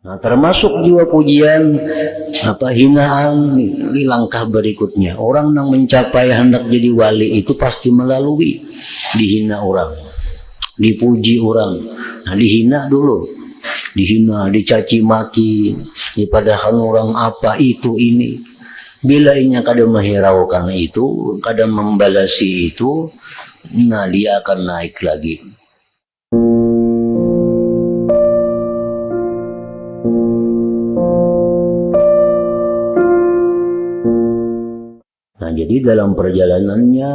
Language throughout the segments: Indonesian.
Nah, termasuk juga pujian hinaan di langkah berikutnya. Orang yang mencapai hendak jadi wali itu pasti melalui dihina orang, dipuji orang. Nah, dihina dulu, dihina, dicaci maki, padahal orang apa itu ini. Bila inya kadang menghiraukan itu, kadang membalasi itu, nah dia akan naik lagi. Nah, jadi dalam perjalanannya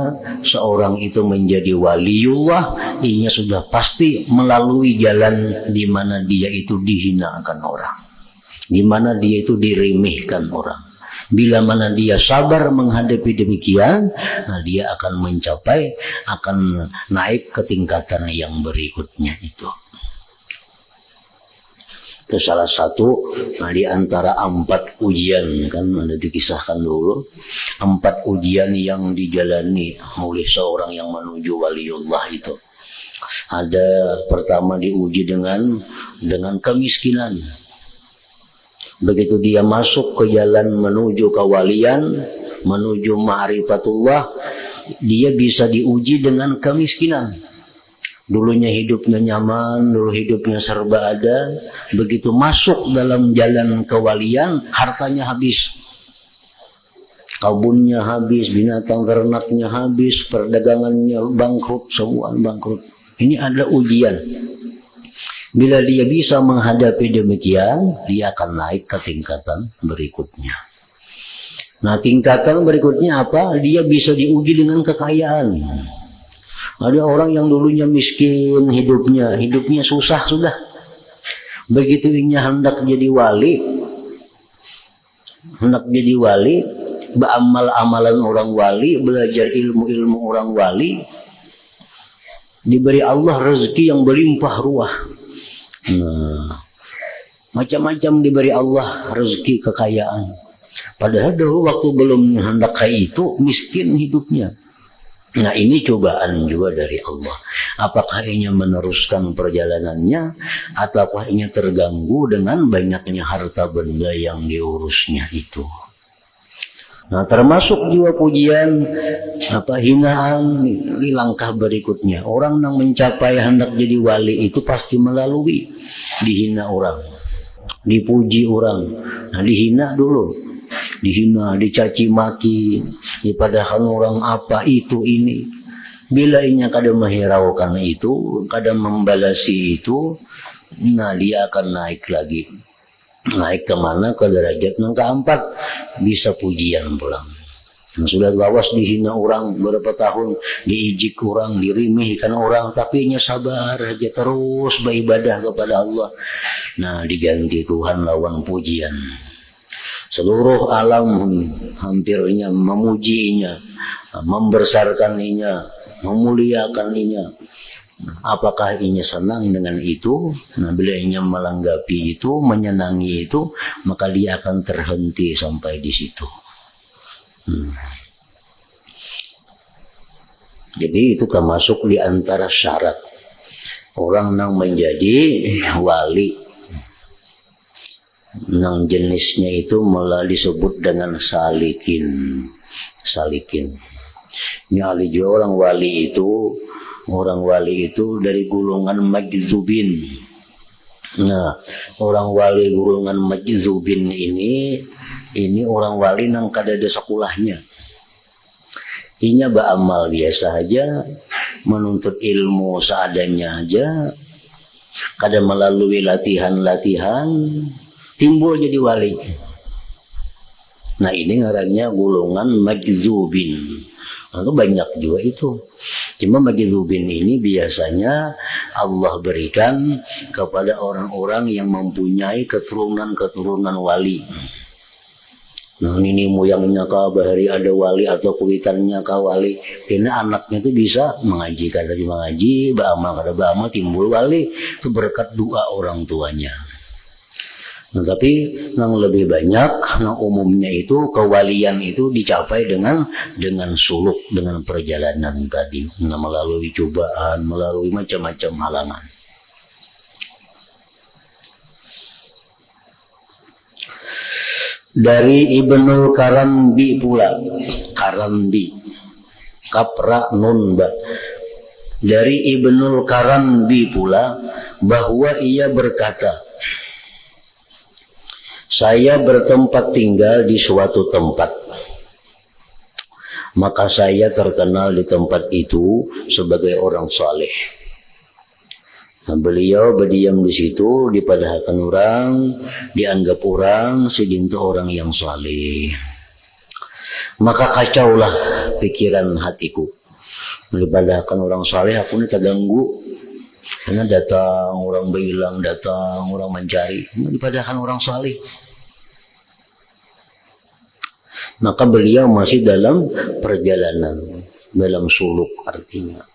seorang itu menjadi waliullah, inya sudah pasti melalui jalan di mana dia itu dihinakan orang, di mana dia itu diremehkan orang. Bila mana dia sabar menghadapi demikian, nah dia akan mencapai, akan naik ke tingkatan yang berikutnya itu. Itu salah satu di antara 4 ujian, kan ada dikisahkan dulu 4 ujian yang dijalani oleh seorang yang menuju waliullah itu. Ada pertama diuji dengan kemiskinan. Begitu dia masuk ke jalan menuju kewalian, menuju ma'rifatullah, dia bisa diuji dengan kemiskinan. Dulunya hidupnya nyaman, dulu hidupnya serba ada. Begitu masuk dalam jalan kewalian, hartanya habis. Kebunnya habis, binatang ternaknya habis, perdagangannya bangkrut, semua bangkrut. Ini adalah ujian. Bila dia bisa menghadapi demikian, dia akan naik ke tingkatan berikutnya. Nah, tingkatan berikutnya apa? Dia bisa diuji dengan kekayaan. Ada orang yang dulunya miskin hidupnya susah sudah. Begitu inya hendak jadi wali, beramal amalan orang wali, belajar ilmu orang wali, diberi Allah rezeki yang berlimpah ruah. Nah, macam-macam diberi Allah rezeki kekayaan. Padahal dulu waktu belum hendak kayak itu miskin hidupnya. Nah, ini cobaan juga dari Allah. Apakah inya meneruskan perjalanannya, ataukah inya terganggu dengan banyaknya harta benda yang diurusnya itu. Nah, termasuk juga pujian hinaan di langkah berikutnya. Orang yang mencapai hendak jadi wali itu pasti melalui dihina orang, dipuji orang. Nah, dihina dulu, dihina, dicaci maki, padahal orang apa itu ini. Bila inya kadang menghiraukan itu, kadang membalasi itu, nah dia akan naik lagi. Naik kemana? Ke derajat yang keempat, bisa pujian pulang. Nah, sudah lawas dihina orang berapa tahun, diijik orang, dirimihkan orang, tapi inya sabar aja terus beribadah kepada Allah. Nah, diganti Tuhan lawan pujian. Seluruh alam hampirnya memujinya, membesarkaninya, memuliakannya. Apakah inya senang dengan itu? Nah, bila inya melanggapi itu, menyenangi itu, maka dia akan terhenti sampai di situ. Jadi itu termasuk di antara syarat orang yang menjadi wali. Nang jenisnya itu malah disebut dengan salikin. Ini ahli juga orang wali itu dari golongan majzubin. Nah, orang wali golongan majzubin ini orang wali nang kada ada sekolahnya. Inya beramal biasa aja, menuntut ilmu seadanya aja, kada melalui latihan-latihan, timbul jadi wali. Nah, ini ngarannya golongan majzubin. Nah, banyak juga itu. Cuma majzubin ini biasanya Allah berikan kepada orang-orang yang mempunyai keturunan wali. Nah, ini moyangnya kah bahari ada wali atau kulitannya kah wali. Karena anaknya itu bisa mengaji, kada mengaji, beramal kada beramal, timbul wali. Itu berkat doa orang tuanya. Nah, tapi yang lebih banyak, yang umumnya itu kewalian itu dicapai dengan suluk, dengan perjalanan tadi, nah, melalui cobaan, melalui macam-macam halangan. Dari Ibnul Karambi pula, Karambi, kapra nun ba. Dari Ibnul Karambi pula bahwa ia berkata, saya bertempat tinggal di suatu tempat, maka saya terkenal di tempat itu sebagai orang saleh. Nah, beliau berdiam di situ, dipadahkan orang, dianggap orang, sedintu orang yang saleh. Maka kacaulah pikiran hatiku. Dipadahkan orang saleh, aku ini terganggu. Karena datang orang berhilang, datang orang mencari. Dipadahkan orang saleh. Maka beliau masih dalam perjalanan, dalam suluk artinya.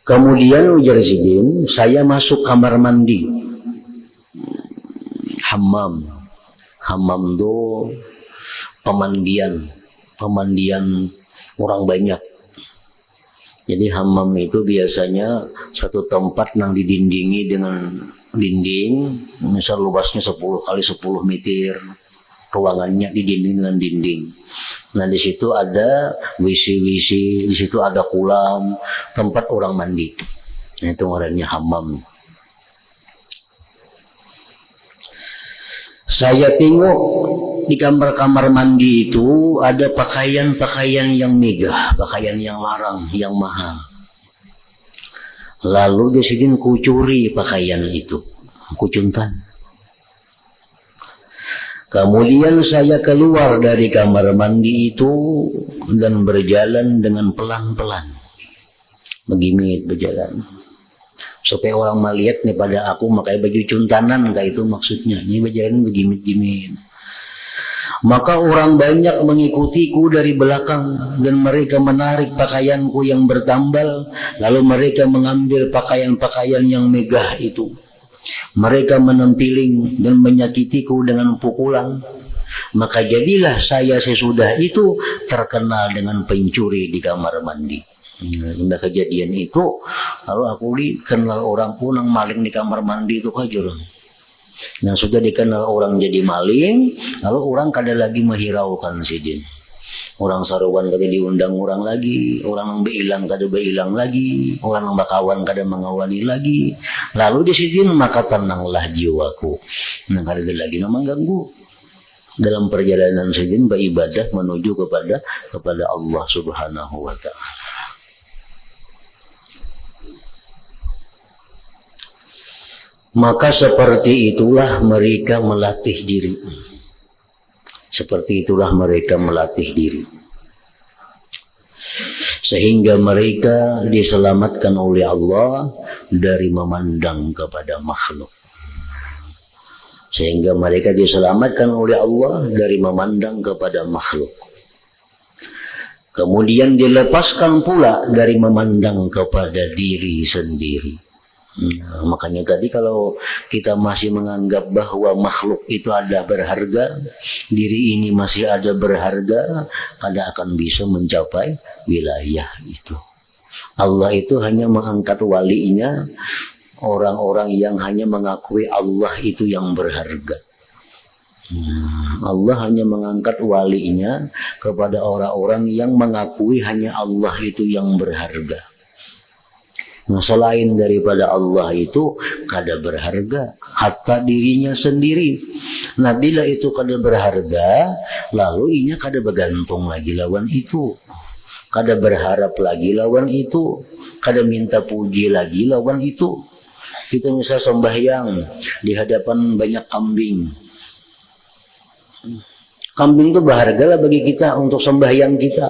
Kemudian ujar Zidin, saya masuk kamar mandi. Hammam. Hammam itu pemandian orang banyak. Jadi hammam itu biasanya satu tempat yang didindingi dengan dinding, misal luasnya 10 kali 10 meter. Ruangannya didinding dengan dinding. Nah, di situ ada WC, di situ ada kolam, tempat orang mandi. Nah, itu ngarannya hammam. Saya tengok di kamar-kamar mandi itu ada pakaian-pakaian yang megah, pakaian yang larang, yang mahal. Lalu dia sedang kucuri pakaian itu, kucuntan. Kemudian saya keluar dari kamar mandi itu dan berjalan dengan pelan-pelan. Begini berjalan. Supaya orang melihat nih pada aku pakai baju cuntanan, kayak itu maksudnya. Ini berjalan begini-begini. Maka orang banyak mengikutiku dari belakang dan mereka menarik pakaianku yang bertambal, lalu mereka mengambil pakaian-pakaian yang megah itu. Mereka menempiling dan menyakitiku dengan pukulan. Maka jadilah saya sesudah itu terkenal dengan pencuri di kamar mandi. Nah, kejadian itu, lalu aku dikenal orang pun yang maling di kamar mandi itu kajur. Nah, sudah dikenal orang jadi maling, lalu orang kada lagi menghiraukan sidin. Orang saruan kada diundang orang lagi, orang yang berhilang kada berhilang lagi, orang yang bakawan kada mengawani lagi. Lalu di sini maka tenanglah jiwaku. Nah, kada ada lagi yang mengganggu. Dalam perjalanan sidin beribadah menuju kepada Allah Subhanahu wa taala. Maka seperti itulah mereka melatih diri. Seperti itulah mereka melatih diri. Sehingga mereka diselamatkan oleh Allah dari memandang kepada makhluk. Sehingga mereka diselamatkan oleh Allah dari memandang kepada makhluk. Kemudian dilepaskan pula dari memandang kepada diri sendiri. Nah, makanya tadi kalau kita masih menganggap bahwa makhluk itu ada berharga, diri ini masih ada berharga, kada akan bisa mencapai wilayah itu. Allah itu hanya mengangkat walinya, orang-orang yang hanya mengakui Allah itu yang berharga. Allah hanya mengangkat walinya kepada orang-orang yang mengakui hanya Allah itu yang berharga. Nah, selain daripada Allah itu kada berharga, hatta dirinya sendiri. Nah, bila itu kada berharga, lalu inya kada bergantung lagi lawan itu, kada berharap lagi lawan itu, kada minta puji lagi lawan itu. Kita misal sembahyang di hadapan banyak kambing. Kambing itu berharga lah bagi kita untuk sembahyang kita.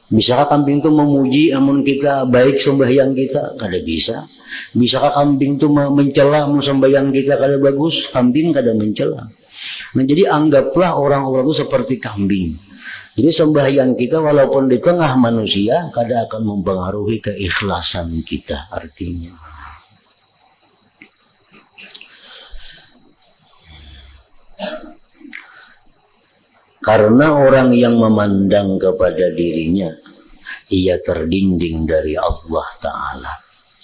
Bisakah kambing itu memuji amun kita baik sembahyang kita? Kada bisa. Bisakah kambing itu mencela amun sembahyang kita kada bagus? Kambing kada mencela. Nah, jadi anggaplah orang-orang itu seperti kambing. Jadi sembahyang kita walaupun di tengah manusia kada akan mempengaruhi keikhlasan kita artinya. Karena orang yang memandang kepada dirinya, ia terdinding dari Allah Ta'ala.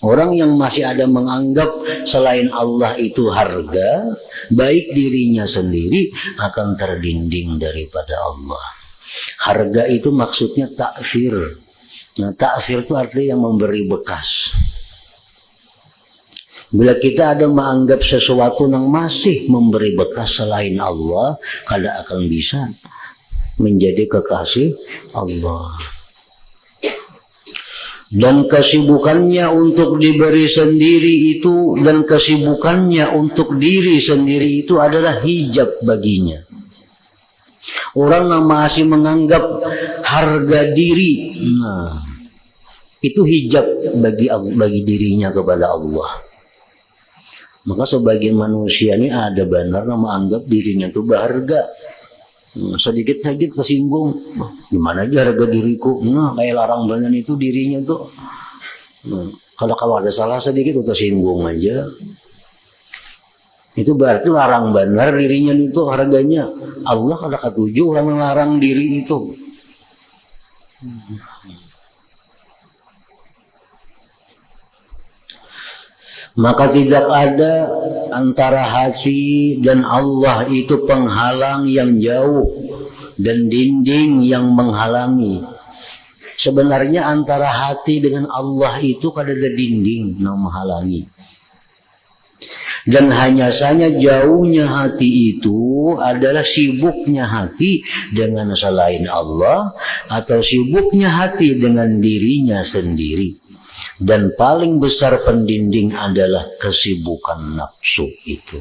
Orang yang masih ada menganggap selain Allah itu harga, baik dirinya sendiri akan terdinding daripada Allah. Harga itu maksudnya taksir. Nah, taksir itu artinya yang memberi bekas. Bila kita ada menganggap sesuatu yang masih memberi bekas selain Allah, kada akan bisa menjadi kekasih Allah. Dan kesibukannya untuk diberi sendiri itu, dan kesibukannya untuk diri sendiri itu adalah hijab baginya. Orang yang masih menganggap harga diri, nah, itu hijab bagi dirinya kepada Allah. Maka sebagian manusia ini ada benar yang menganggap dirinya itu berharga. Sedikit-sedikit kesinggung, gimana aja harga diriku, nah kayak larang banget itu dirinya tuh. Kalau ada salah sedikit udah singgung aja, itu berarti larang benar dirinya itu harganya. Allah ada ketujuh orang melarang diri itu. Maka tidak ada antara hati dan Allah itu penghalang yang jauh dan dinding yang menghalangi. Sebenarnya antara hati dengan Allah itu ada dinding yang menghalangi. Dan hanya saja jauhnya hati itu adalah sibuknya hati dengan selain Allah atau sibuknya hati dengan dirinya sendiri. Dan paling besar pendinding adalah kesibukan nafsu itu.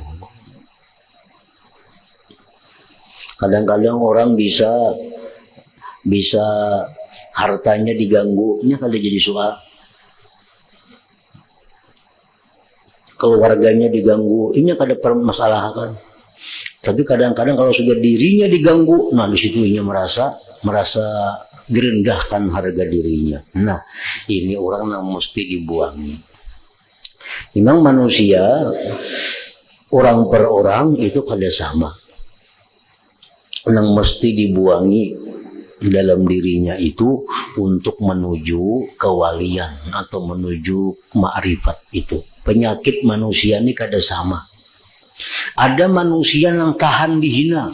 Kadang-kadang orang bisa hartanya diganggunya kalau jadi soal. Keluarganya diganggu, ini kada permasalahan. Tapi kadang-kadang kalau sudah dirinya diganggu, nah di situ ia merasa direndahkan harga dirinya. Nah, ini orang yang mesti dibuangi. Memang manusia orang per orang itu kada sama. Yang mesti dibuangi dalam dirinya itu untuk menuju kewalian atau menuju ma'rifat itu. Penyakit manusia ini kada sama. Ada manusia yang tahan dihina.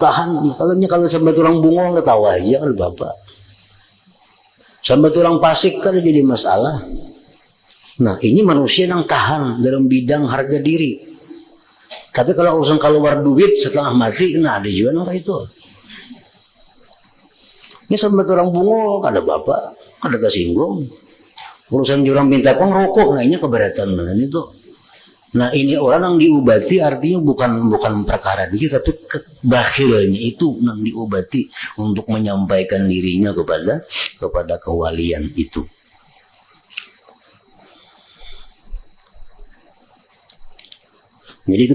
Tahan, kalau sambat orang bungol ketawa aja kalau bapak. Sambat orang pasik kan jadi masalah. Nah, ini manusia yang tahan dalam bidang harga diri. Tapi kalau urusan keluar duit setelah mati, nah ada juga orang itu. Ini sambat orang bungol, kada bapak, kada kesinggung. Urusan jurang minta kong rokok, nah ini keberatan dengan itu. Nah, ini orang yang diobati artinya bukan perkara diri, tapi bakhilnya itu yang diobati untuk menyampaikan dirinya kepada kewalian itu. Jadi itu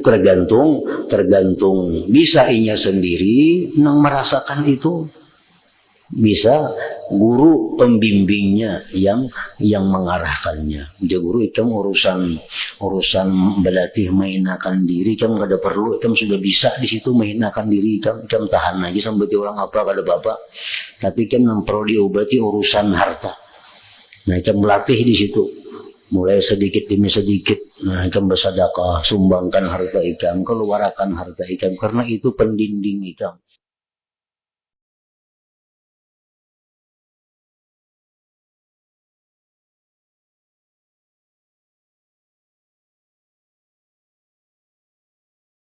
tergantung bisa inya sendiri yang merasakan itu, bisa guru pembimbingnya yang mengarahkannya. Jadi guru itu urusan berlatih menghinakan diri, kamu kada perlu, kamu sudah bisa di situ menghinakan diri, kamu tahan aja sampai orang apa kada bapak. Tapi kamu perlu diobati urusan harta. Nah, kamu melatih di situ. Mulai sedikit demi sedikit, nah kamu bersedekah, sumbangkan harta ikam, keluarkan harta ikam, karena itu pendinding ikam.